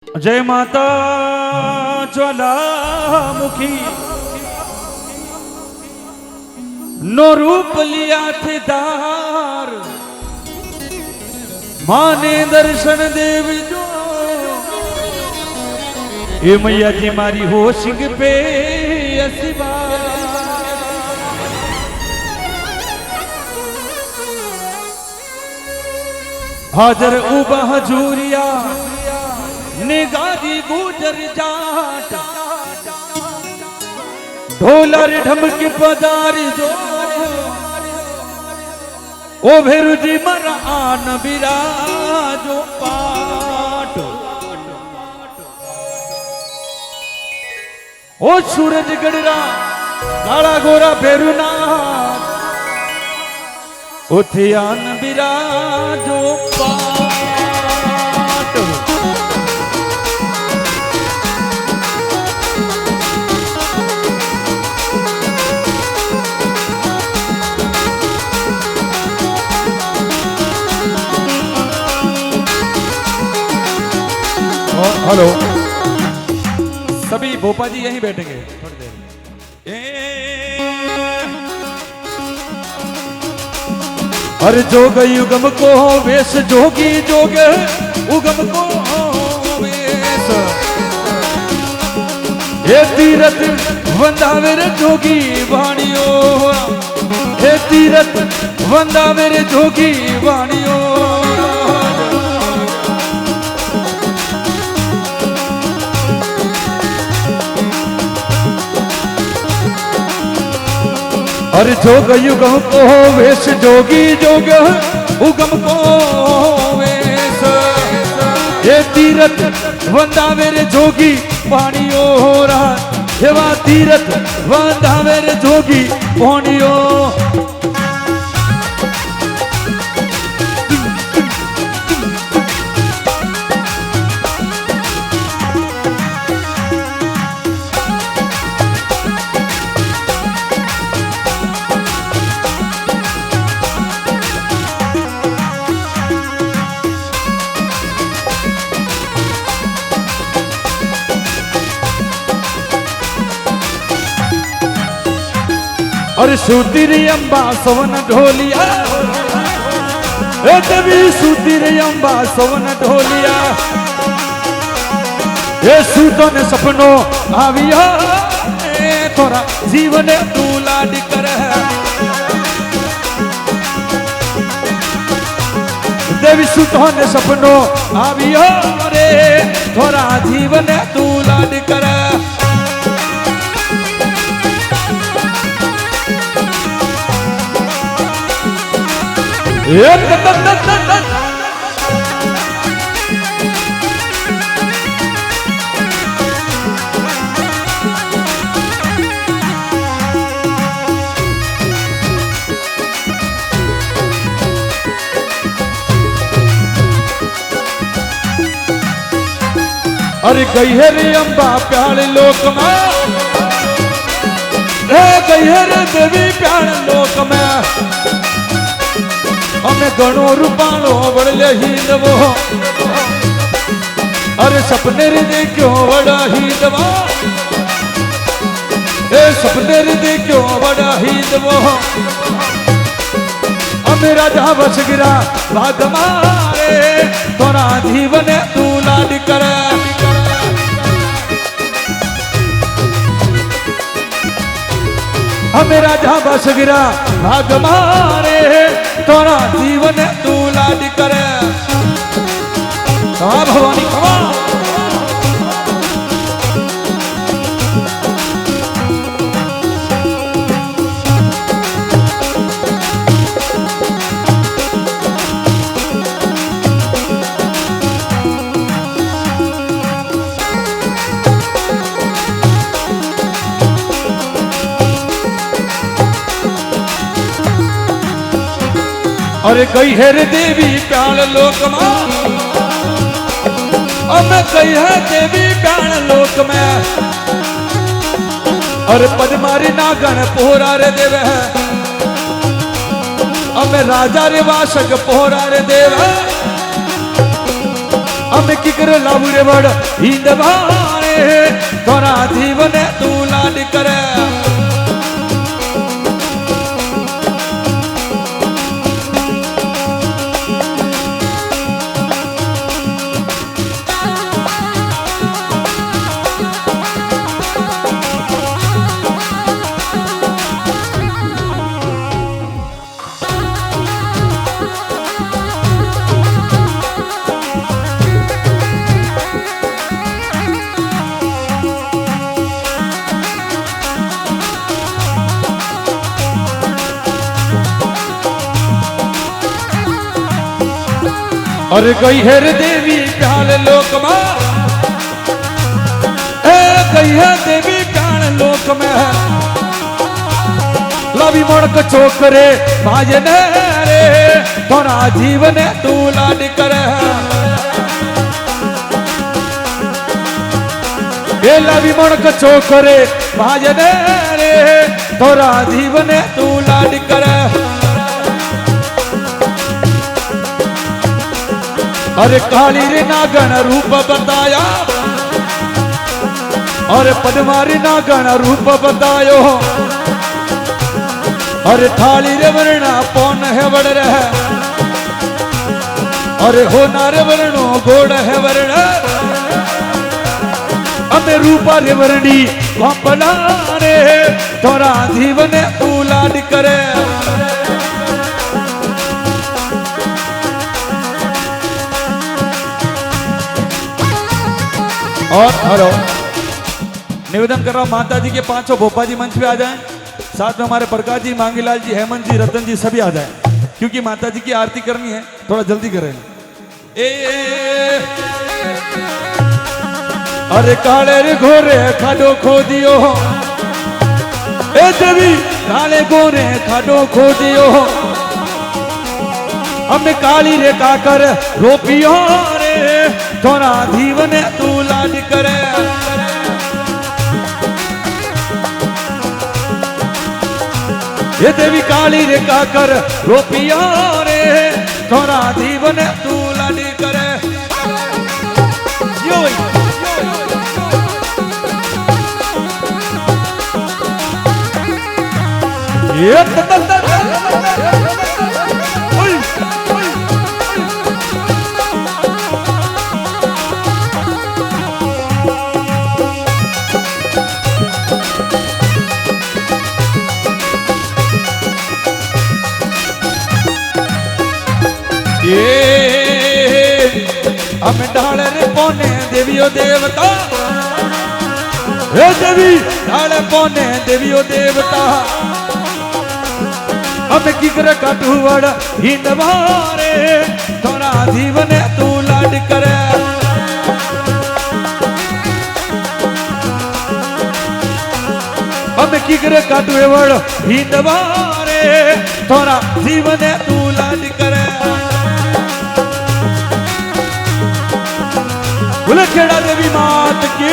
जय माता ज्वालामुखी नो रूप लिया थे दार माने दर्शन देव जो ये मैया जी मारी हो सिंह पे असिबा हाजर उबा हजूरिया निगारी गुजर जाट ढोलर ढमक पदारी जो ओ भेरु जी मरा आन बिराजो पाट ओ सूरज गड़रा काला गोरा भेरुना उथे आन बिराजो पाट हेलो सभी भोपा जी यहीं बैठेंगे थोड़ी देर। हर जोग युगम को वेश जोगी जोग उगम को वेश हे तीरथ वंदावेर जोगी वाणियो हे तीरथ वंदावेर जोगी वाणियो हर जोग युगम को वेश जोगी जोग उगम को वेश ये तीरथ वंदा मेरे जोगी पानियो हो रहा हेवा तीरथ वंदा मेरे जोगी पानियो और सुधीर अंबा सवन ढोलिया देवी सुधीर अंबा सवन ढोलिया ये सुतन सपनो आविया थोड़ा जीवन तू लाड कर देवी सुतन सपनो आविया रे थोड़ा जीवन तू लाड कर अरे गई है रे अंबा प्याले लोक में गई है रे देवी प्याले लोक में हमें गणो रूपालो बड़ले ही दवो अरे सपने रे क्यों बड़ा ही दवा ए सपने रे क्यों बड़ा ही दवो हमें राजा बस गिरा भाग मारे थोड़ा जीवन तू लाड कर हमें राजा बस गिरा भाग मारे थोड़ा जीवन तू लाड करे हाँ भवानी खवा अरे गई है रे देवी प्याल लोक में अब गई है देवी प्याल लोक में अरे पदमारी नागन पोहरा रे देव है अब राजा रे वासक पोहरा रे देव અમે કિકર લાવું રે વડ હિંદવારે તારા જીવને તું લાડ કરે अरे गई है रे देवी प्याल लोक में गई है देवी प्याल लोक में लावी मड़क चोकरे भाजने रे थोड़ा जीवन तू लाड करे ये लावी मड़क चोकरे भाजने रे थोड़ा जीवन तू लाड करे अरे काली रे नागण रूप बताया अरे पद्मारी नागण रूप बतायो अरे थाली रे वर्णा पौन है वड़ रहे अरे हो नारे वर्णो गोड़ है वर्ण अमे रूपा रे वर्णी कंपना रे थोड़ा जीवन तू लाड करे और हेलो निवेदन कर रहा हूं माता जी के पांचों भोपा जी मंच पे आ जाएं साथ में हमारे प्रकाश जी मांगीलाल जी हेमंत जी रतन जी सभी आ जाएं क्योंकि माता जी की आरती करनी है थोड़ा जल्दी करें अरे काले रे घोरे खाडो खो दियो ए देवी काले गोरे खाडो खो दियो हमें काली रे काकर रोपियो रे थोड़ा जीवन तू लाड करे ये देवी काली रे काकर रोपियो रे थोड़ा जीवन तू लाड करे यो ये हम डाल रे पौने देवियो देवता हे देवी डाल पौने देवियो देवता हम किकर कटुवड़ हिंदवारे थोड़ा जीवन तू लाड करे हम किकर कटुवड़ हिंदवारे थोड़ा जीवन तू लाड करे खेड़ा देवी मात की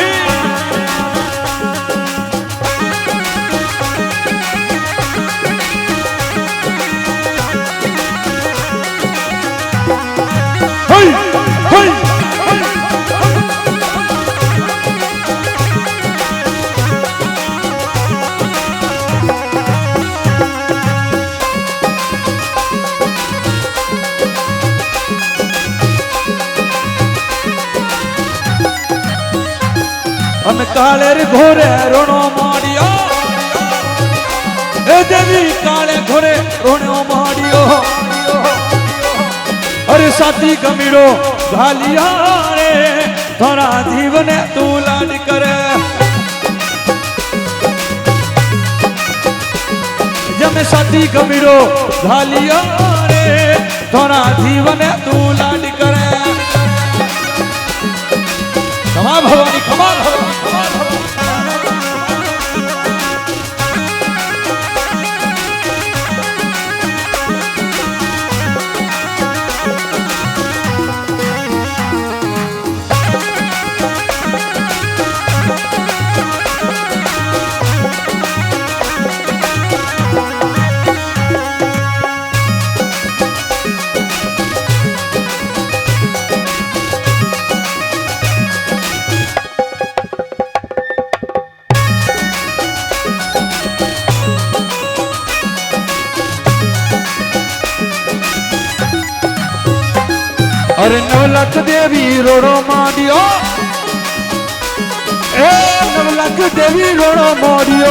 हम काले रे घोरे रोणो मारियो ए देवी काले घोरे रोणो मारियो अरे साथी कमीड़ो घालिया रे थोड़ा जीवन तू लाड करे जब साथी कमीड़ो घालिया रे थोड़ा जीवन तू लाड करे क्षमा भवानी क्षमा भवानी अरे 9 लाख देवी रोड़ो माडियो ए 9 लाख देवी रोड़ो माडियो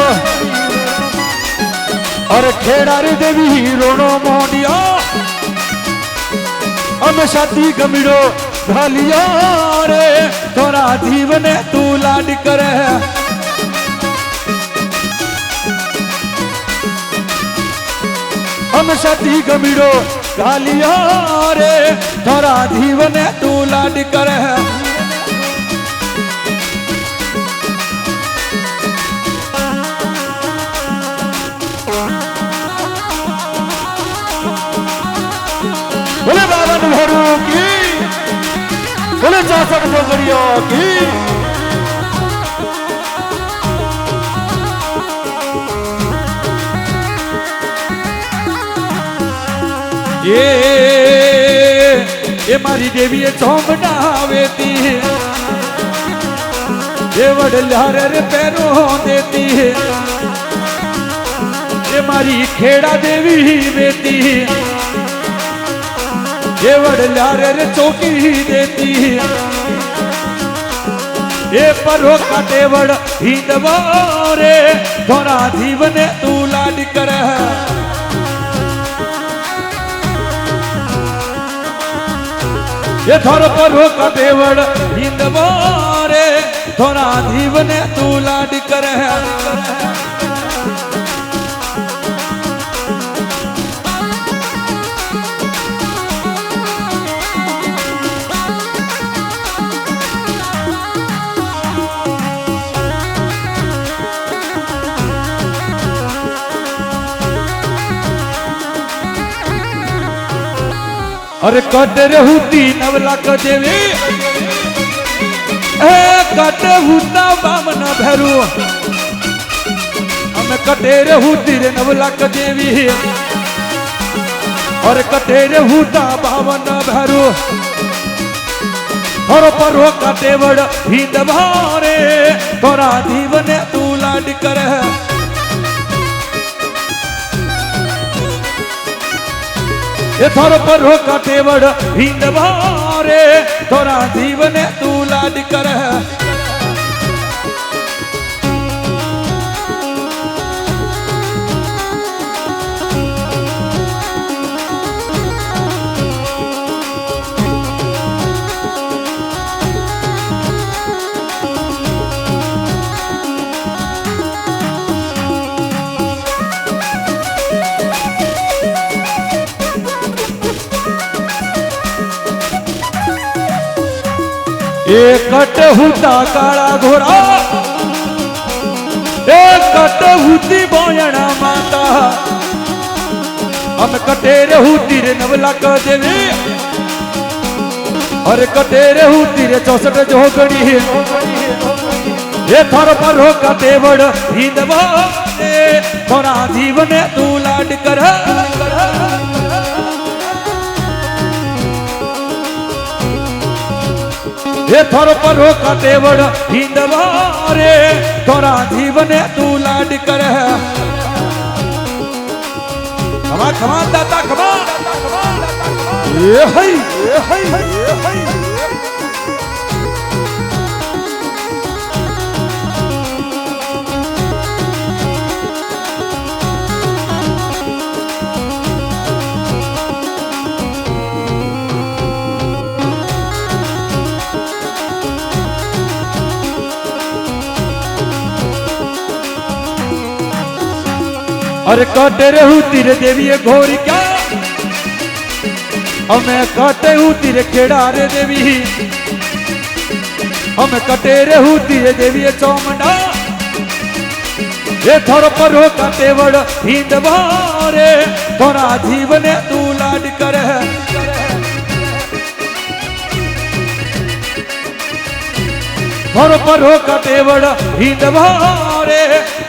अरे खेड़ा रे देवी रोड़ो माडियो हमेशा ती गमिड़ो घालिया रे थोड़ा जीवन तू लाड करे हमेशा ती गमिड़ो घालिया रे थोड़ा जीवन तू लाड करे बोले बावन भरू की बोले चासठ डोगरियों की ये मारी देवी चौंबना वेती है ये वडलार पैरों देती है ये मारी खेड़ा देवी वेती है ये वडलार चौकी देती है ये परो काटे वड़ हिंदवारे थोड़ा जीवन तू लाड कर ये थोड़ा परो काटे वड़ हिंदवारे थोड़ा जीवन तू लाड कर अरे कट रहूती 9 लाख देवी कट हूता बामन भैरू हम कटे रहूती रे 9 लाख देवी और कटे रहूता बामन भैरू और परो कटे वड़ हिंदवारे तोरा जीवन तू लाड कर ये थोर पर हो काटेवड़ हिंदवारे थोड़ा जीवन तू लाड कर एक कट हुता काला घोड़ा एक कट हुती बोयना माता हम कटे रहूती रे 9 लाख देवी और कटे रहूती रे 64 जोगड़ी ये थोर पर हो कटे वड़ हिंदवारे थोड़ा जीवन तू लाड कर ये थोर पर हो काटेवड़ हिंदवारे थोड़ा जीवन तू लाड कर खमा खमा दाता खमा ये है अरे काटे रहू तेरे देवी घोर क्या हमें काटे हूँ तेरे खेड़ा रे देवी हमें कटे रहू तेरे देवी चौमंडा ये थोर पर हो काटे वड़ हिंदवारे थोड़ा जीवन तू लाड कर थोर पर हो काटे वड़ हिंदवारे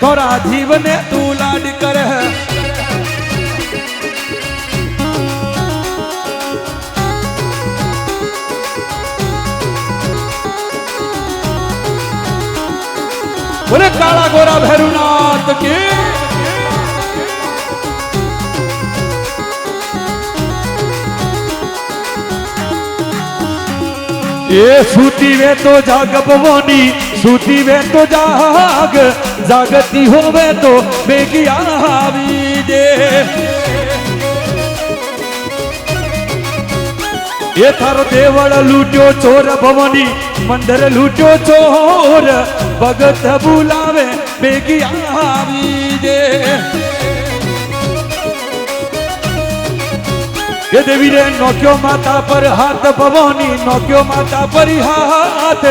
थोड़ा जीवन तू लाड कर बोले काला गोरा भैरुनाथ की ये सूती वे तो जाग भवानी, सूती वे तो जाग, जागती होवे तो बेगी आवी जे। ये थारो देवल लूट्यो चोर भवानी, मंदिर लूट्यो चोर, भगत बुलावे बेगी आवी जे। ये देवी रे नौक्यो माता पर हाथ भवानी, नौक्यो माता पर हाथ,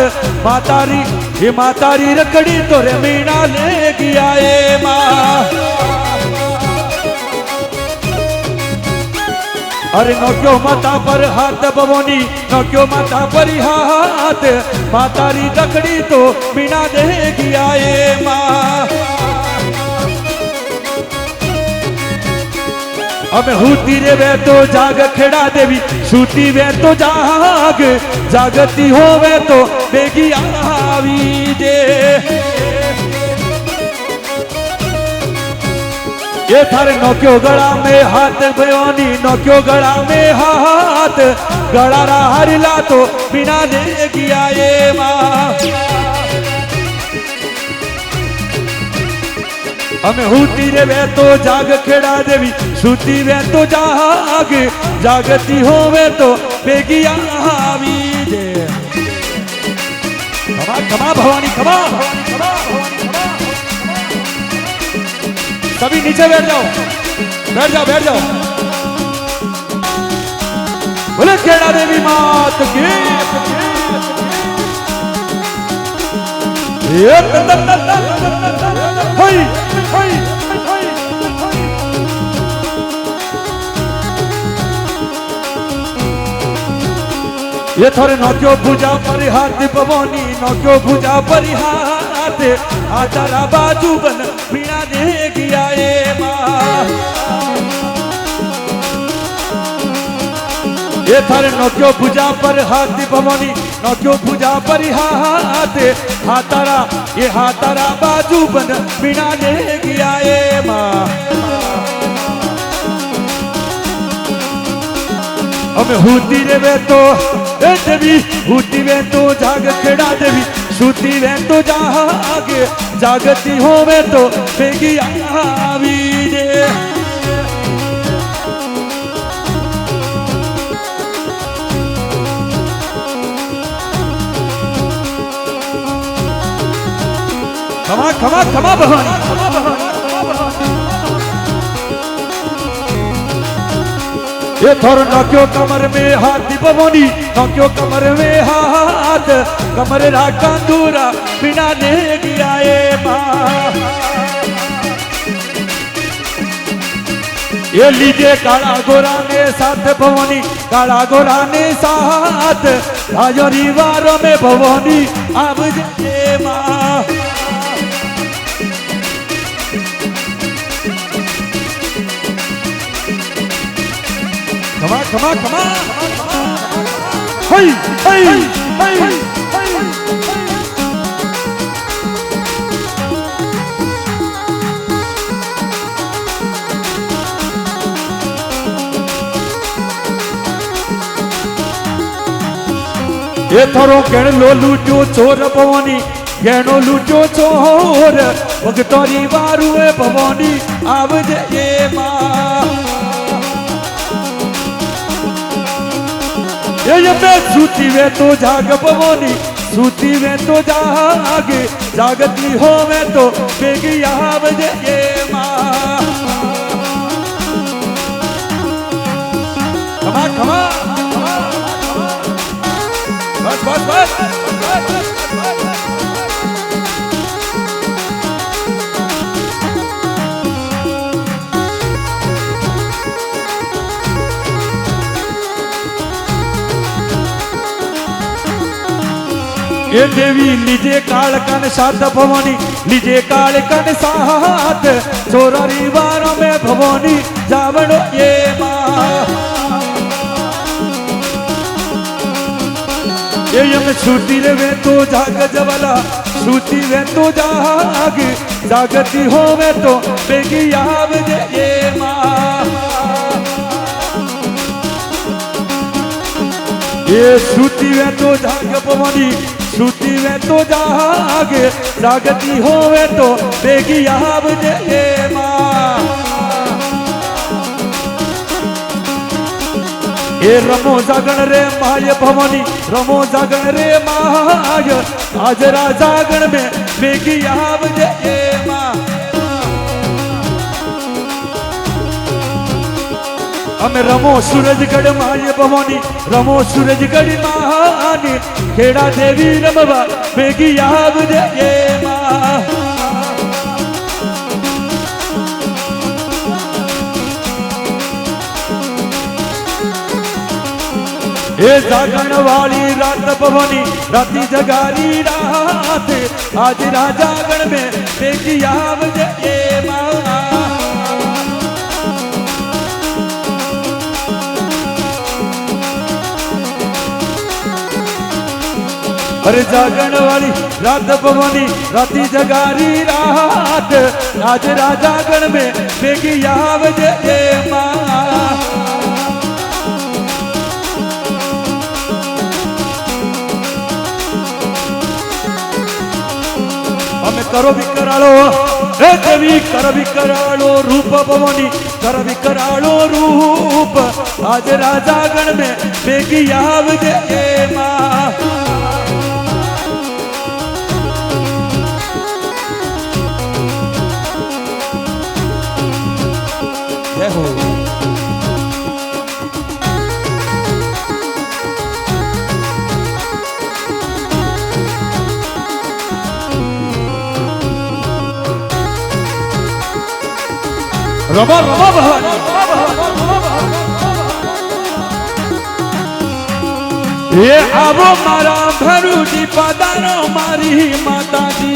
मातारी ये मातारी रखड़ी तोरे मीना ले गया ए माँ। अरे नौक्यो माता पर हाथ भवानी, नौक्यो माता पर हाथ, मातारी रखड़ी तो मीना दे गया ए माँ। अब हूती रे वे तो जाग खेड़ा देवी, सूती वे तो जाग, जागती हो वे तो बेगी आवी जे। ये थारे नौक्यो गड़ा में हाथ भवानी, नौक्यो गड़ा में हाथ, गड़ा रा हरिला तो बिना दे गया ये माँ। हमें हूती रे वे तो जाग खेड़ा देवी, सूती वे तो जाग, जागती हो वे तो बेगी आवी जे। खमा खमा भवानी खमा, सभी नीचे बैठ जाओ, बैठ जाओ, बैठ जाओ। बोले खेड़ा देवी मात की। ये थोड़े नौक्यो पूजा पर हाथ भवानी, नौक्यो पूजा पर हाथ, आचारा बाजू बन बिना दे गया ये माँ। ये थारे नौक्यो पूजा पर हाथ भवानी, नौक्यो पूजा पर हाथ, हाथारा ये हाथारा बाजू बन बिना दे गया ये माँ। हमें हूती रे वे तो देवी, हूती वे तो जाग खेड़ा देवी, सूती वे तो जाग, जागती हो वे तो बेगी आवी जे। खमा खमा खमा भवानी, खमा भवानी। ये थोर नौक्यो कमर में हाथ भवानी, नौक्यो कमर में हाथ, कमर राका दूरा बिना ले गया ये माँ। ये लीजिए काला गोरा ने साथ भवानी, काला गोरा ने साथ, राजो रिवारों में भवानी अब ये माँ। खमा खमा खमा, हई हई हई। ये थोरो गण लो लूटो चोर भवानी, गणो लूटो चोर, भगतोरी वारू भवानी आव ये माँ। ये मैं सूती वे तो जाग भवानी, सूती वे तो जाग, जागती हो वे तो बेगी आव ये माँ। खमा खमा, बस बस बस। ये देवी लीजे काल कन साथ भवानी, लीजे काल कन साथ, चोरारी वारों में भवानी जावड़ो ये माँ। ये यम सूती रे वे तो जाग जवला, सूती वे तो जाग, जागती हो वे तो बेगी आव ये माँ। ये सूती वे तो जाग पवनी सूती वे तो जागे जागती होवे तो बेगी आव जे मां ये रमो जागण रे माय भवानी रमो जागण रे माय आज जागण में बेगी आव जे मां અમે રમો સૂરજગઢ માય ભવાની રમો સૂરજગઢ માની ખેડા દેવી રમવા ભેગી આવજે માં એ જાગણ વાળી રાત ભવાની રાતી જગારી રાત આજ રાજાગણ में ભેગી આવજે માં अरे जागण वाली रात भवानी राती जगारी रात आज राजागण में बेगी आवजे मां हमें करो विकरालो हे देवी कर विकरालो रूप भवानी कर विकरालो रूप आज राजागण में बेगी आवजे मां हो रबा रबा भवानी ये आवो मारा भरूजी पधारो मारी माता जी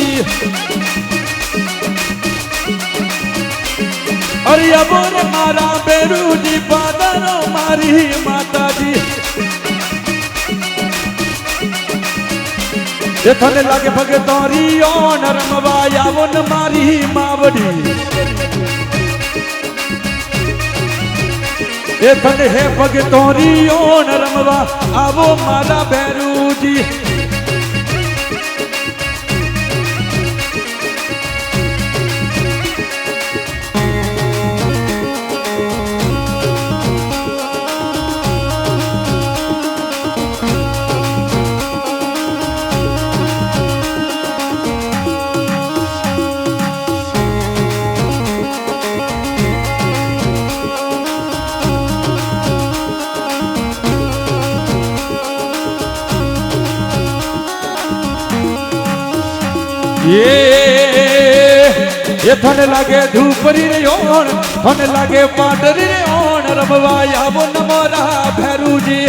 अरे अब मारा बेरूजी पधारो मारी माता जी ये थने लागे भगतोरी ओ नरमवा यावन मारी मावड़ी ये थने है भगतोरी ओ नरमवा आवो मारा बेरूजी ये थने लागे धूपरी रे ओण थने लागे पाटरी रे ओण रमवा आवो नमोरा भैरूजी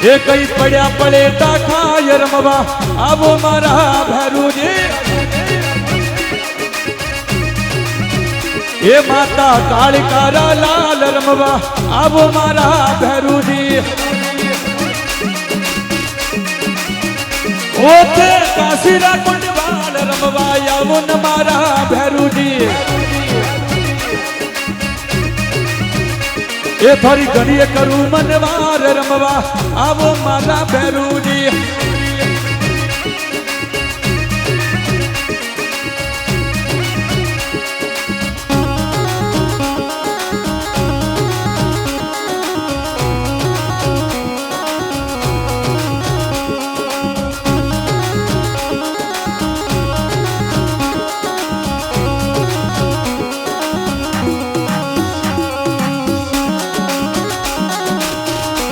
ये कई पड़या पड़ेटा खाय रमवा आवो मारा भैरूजी ये माता कालिकारा लाल रमवा आवो मारा भैरूजी ओथे काशीरा कुंडवाल रमवा यावन मारा भैरूजी ये थोड़ी गणिय करू मनवार रमवा आवो मारा Bhairuji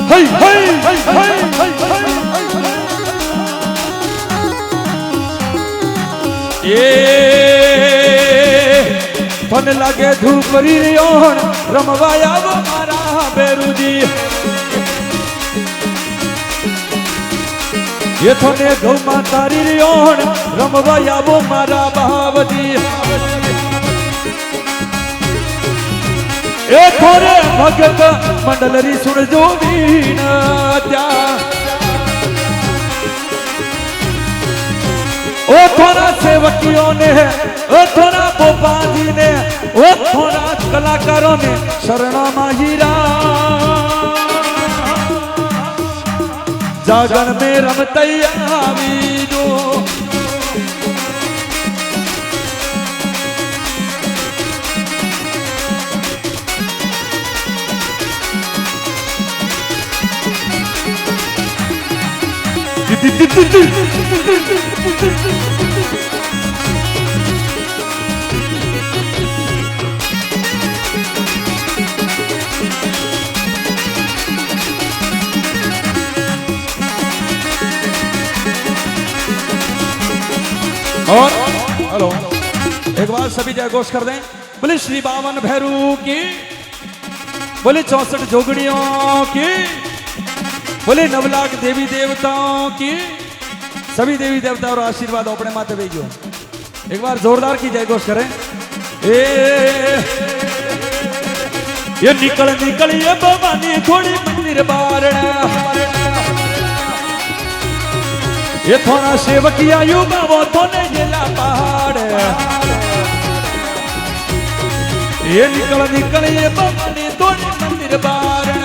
hey hey hey hey hey ये थने लागे धूपरी रियोण रमवाया वो मारा बेरूजी ये थने गौ मातारी रियोण रमवाया वो मारा बहावजी ए थोरे भगत मंडलरी सुन जो वीण त्या ओ थोड़ा सेवकियों ने ओ थोड़ा बोपा जी ने ओ थोड़ा कलाकारों ने शरणा माहिरा जागन में रमतैया वीरो और हेलो एक बार सभी जय घोष कर दें। बोले श्री बावन भैरू की, बोले 64 जोगड़ियों की, बोले 9 लाख देवी देवताओं की। सभी देवी देवता और आशीर्वाद अपने माथे भेजो। एक बार जोरदार की जय घोष करें। ये निकल ये भवानी थोड़ी मंदिर बारना, ये थोड़ा सेवकिया युगा वो थोने जिला पहाड़। ये निकल ये भवानी थोड़ी मंदिर बारना।